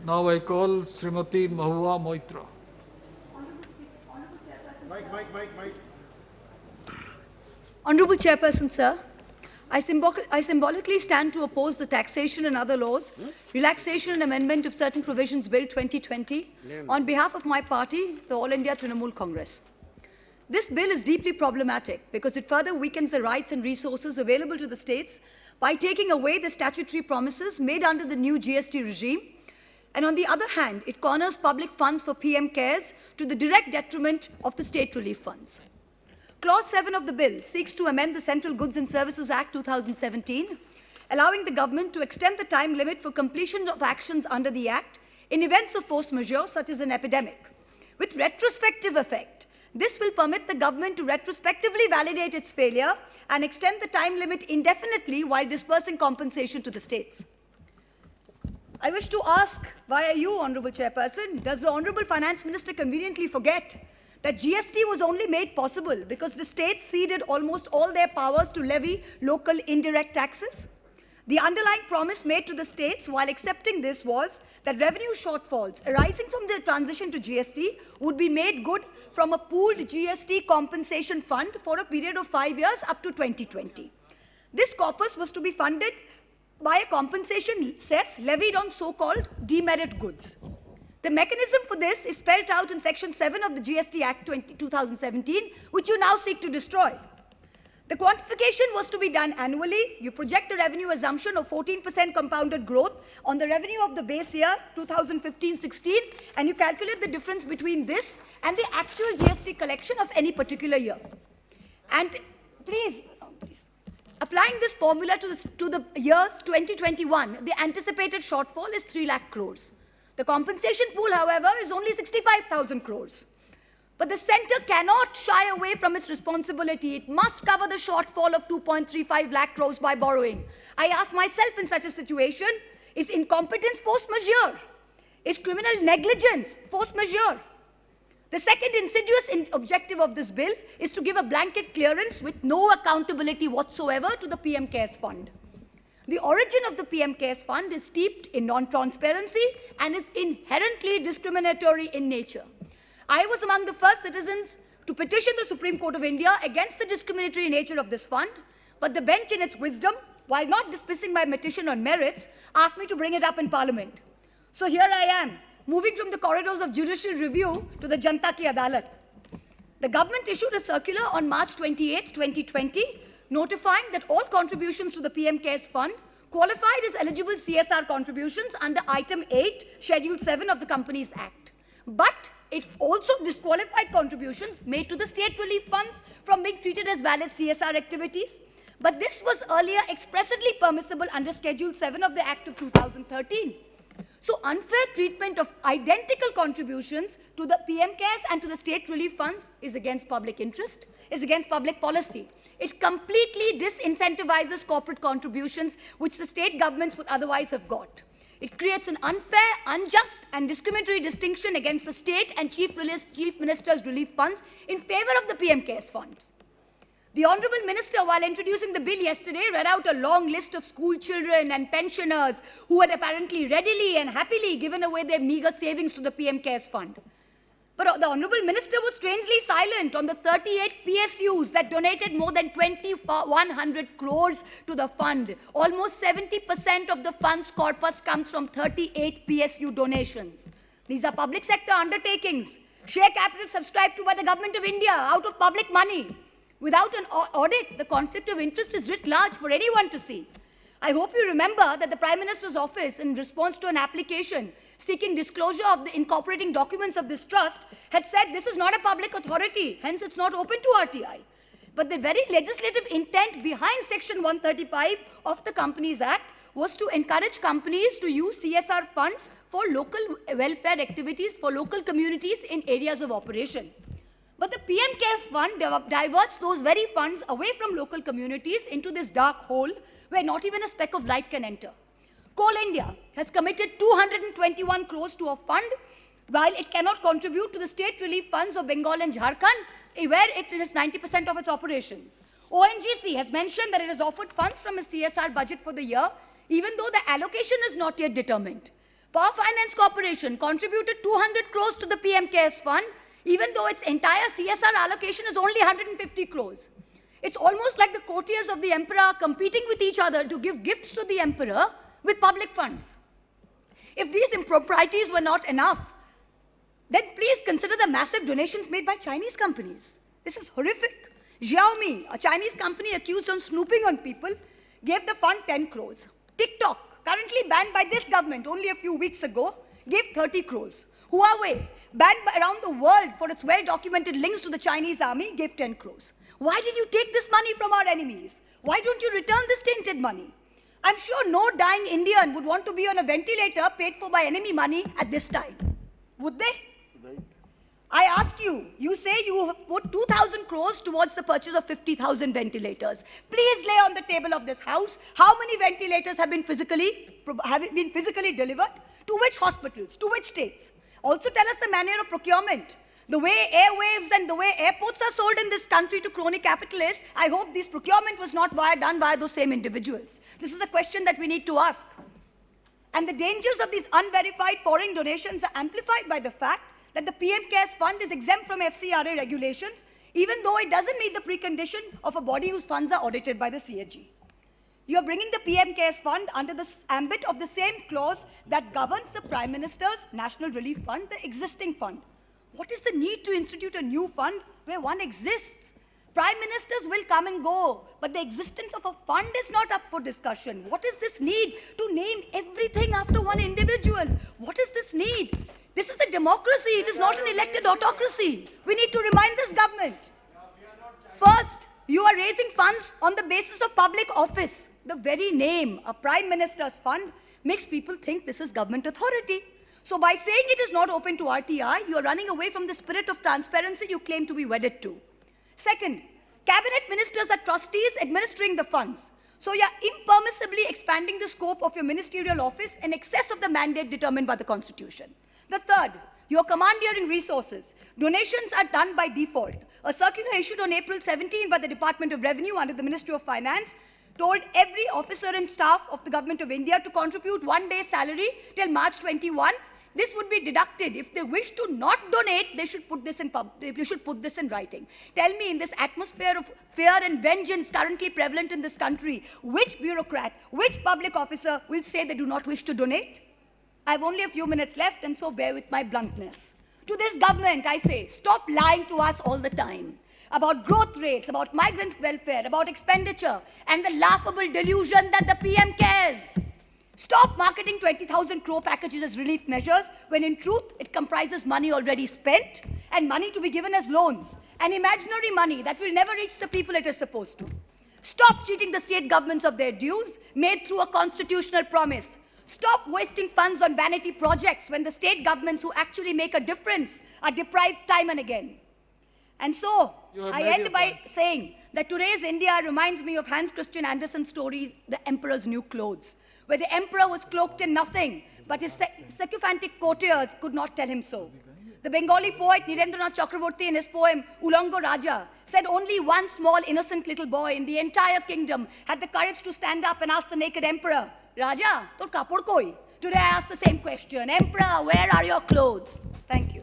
Now I call Srimati Mahua Moitra. Mike. Honorable Chairperson, sir, I symbolically stand to oppose the taxation and other laws, relaxation and amendment of certain provisions Bill 2020 on behalf of my party, the All India Trinamool Congress. This bill is deeply problematic because it further weakens the rights and resources available to the states by taking away the statutory promises made under the new GST regime. And on the other hand, it corners public funds for PM CARES to the direct detriment of the state relief funds. Clause 7 of the bill seeks to amend the Central Goods and Services Act 2017, allowing the government to extend the time limit for completion of actions under the Act in events of force majeure, such as an epidemic. With retrospective effect, this will permit the government to retrospectively validate its failure and extend the time limit indefinitely while dispersing compensation to the states. I wish to ask via you, Honourable Chairperson, does the Honourable Finance Minister conveniently forget that GST was only made possible because the states ceded almost all their powers to levy local indirect taxes? The underlying promise made to the states while accepting this was that revenue shortfalls arising from the transition to GST would be made good from a pooled GST compensation fund for a period of 5 years up to 2020. This corpus was to be funded by a compensation cess levied on so-called demerit goods. The mechanism for this is spelled out in Section 7 of the GST Act 2017, which you now seek to destroy. The quantification was to be done annually. You project a revenue assumption of 14% compounded growth on the revenue of the base year, 2015-16, and you calculate the difference between this and the actual GST collection of any particular year. And please, applying this formula to the years 2021, the anticipated shortfall is 3 lakh crores. The compensation pool, however, is only 65,000 crores. But the centre cannot shy away from its responsibility. It must cover the shortfall of 2.35 lakh crores by borrowing. I ask myself in such a situation, is incompetence force majeure? Is criminal negligence force majeure? The second insidious objective of this bill is to give a blanket clearance with no accountability whatsoever to the PM CARES Fund. The origin of the PM CARES Fund is steeped in non-transparency and is inherently discriminatory in nature. I was among the first citizens to petition the Supreme Court of India against the discriminatory nature of this fund, but the bench in its wisdom, while not dismissing my petition on merits, asked me to bring it up in Parliament. So here I am, moving from the corridors of judicial review to the Janta Ki Adalat. The government issued a circular on March 28, 2020, notifying that all contributions to the PM CARES Fund qualified as eligible CSR contributions under Item 8, Schedule 7 of the Companies Act. But it also disqualified contributions made to the state relief funds from being treated as valid CSR activities. But this was earlier expressly permissible under Schedule 7 of the Act of 2013. So unfair treatment of identical contributions to the PM CARES and to the state relief funds is against public interest, is against public policy. It completely disincentivizes corporate contributions which the state governments would otherwise have got. It creates an unfair, unjust and discriminatory distinction against the state and chief minister's relief funds in favor of the PM CARES funds. The Honourable Minister, while introducing the bill yesterday, read out a long list of school children and pensioners who had apparently readily and happily given away their meagre savings to the PM CARES Fund. But the Honourable Minister was strangely silent on the 38 PSUs that donated more than 2,100 crores to the fund. Almost 70% of the fund's corpus comes from 38 PSU donations. These are public sector undertakings, share capital subscribed to by the Government of India out of public money. Without an audit, the conflict of interest is writ large for anyone to see. I hope you remember that the Prime Minister's office, in response to an application seeking disclosure of the incorporating documents of this trust, had said this is not a public authority, hence it's not open to RTI. But the very legislative intent behind Section 135 of the Companies Act was to encourage companies to use CSR funds for local welfare activities for local communities in areas of operation. But the PM CARES Fund diverts those very funds away from local communities into this dark hole where not even a speck of light can enter. Coal India has committed 221 crores to a fund while it cannot contribute to the state relief funds of Bengal and Jharkhand, where it has 90% of its operations. ONGC has mentioned that it has offered funds from a CSR budget for the year, even though the allocation is not yet determined. Power Finance Corporation contributed 200 crores to the PM CARES fund, even though its entire CSR allocation is only 150 crores. It's almost like the courtiers of the emperor are competing with each other to give gifts to the emperor with public funds. If these improprieties were not enough, then please consider the massive donations made by Chinese companies. This is horrific. Xiaomi, a Chinese company accused of snooping on people, gave the fund 10 crores. TikTok, currently banned by this government only a few weeks ago, gave 30 crores. Huawei, banned around the world for its well-documented links to the Chinese army, gave 10 crores. Why did you take this money from our enemies? Why don't you return this tainted money? I'm sure no dying Indian would want to be on a ventilator paid for by enemy money at this time. Would they? Right. I ask you, you say you have put 2,000 crores towards the purchase of 50,000 ventilators. Please lay on the table of this house how many ventilators have been physically delivered, to which hospitals, to which states. Also tell us the manner of procurement. The way airwaves and the way airports are sold in this country to crony capitalists, I hope this procurement was not done by those same individuals. This is a question that we need to ask. And the dangers of these unverified foreign donations are amplified by the fact that the PM CARES fund is exempt from FCRA regulations, even though it doesn't meet the precondition of a body whose funds are audited by the CAG. You are bringing the PM CARES fund under the ambit of the same clause that governs the Prime Minister's National Relief Fund, the existing fund. What is the need to institute a new fund where one exists? Prime ministers will come and go, but the existence of a fund is not up for discussion. What is this need to name everything after one individual? What is this need? This is a democracy. It is not an elected autocracy. We need to remind this government. First, you are raising funds on the basis of public office. The very name, a Prime Minister's fund, makes people think this is government authority. So by saying it is not open to RTI, you are running away from the spirit of transparency you claim to be wedded to. Second, cabinet ministers are trustees administering the funds. So you are impermissibly expanding the scope of your ministerial office in excess of the mandate determined by the Constitution. The third, you are commandeering resources. Donations are done by default. A circular issued on April 17 by the Department of Revenue under the Ministry of Finance told every officer and staff of the Government of India to contribute 1 day's salary till March 21. This would be deducted. If they wish to not donate, they should put this in writing. Tell me, in this atmosphere of fear and vengeance currently prevalent in this country, which bureaucrat, which public officer will say they do not wish to donate? I have only a few minutes left, and so bear with my bluntness. To this government, I say, stop lying to us all the time about growth rates, about migrant welfare, about expenditure, and the laughable delusion that the PM cares. Stop marketing 20,000 crore packages as relief measures when in truth it comprises money already spent and money to be given as loans, an imaginary money that will never reach the people it is supposed to. Stop cheating the state governments of their dues made through a constitutional promise. Stop wasting funds on vanity projects when the state governments who actually make a difference are deprived time and again. And so, I end by saying that today's India reminds me of Hans Christian Andersen's story, The Emperor's New Clothes, where the emperor was cloaked in nothing, but his sycophantic courtiers could not tell him so. The Bengali poet Nirendranath Chakraborty in his poem Ulango Raja said only one small innocent little boy in the entire kingdom had the courage to stand up and ask the naked emperor, Raja, tor kapod koi? Today I ask the same question, Emperor, where are your clothes? Thank you.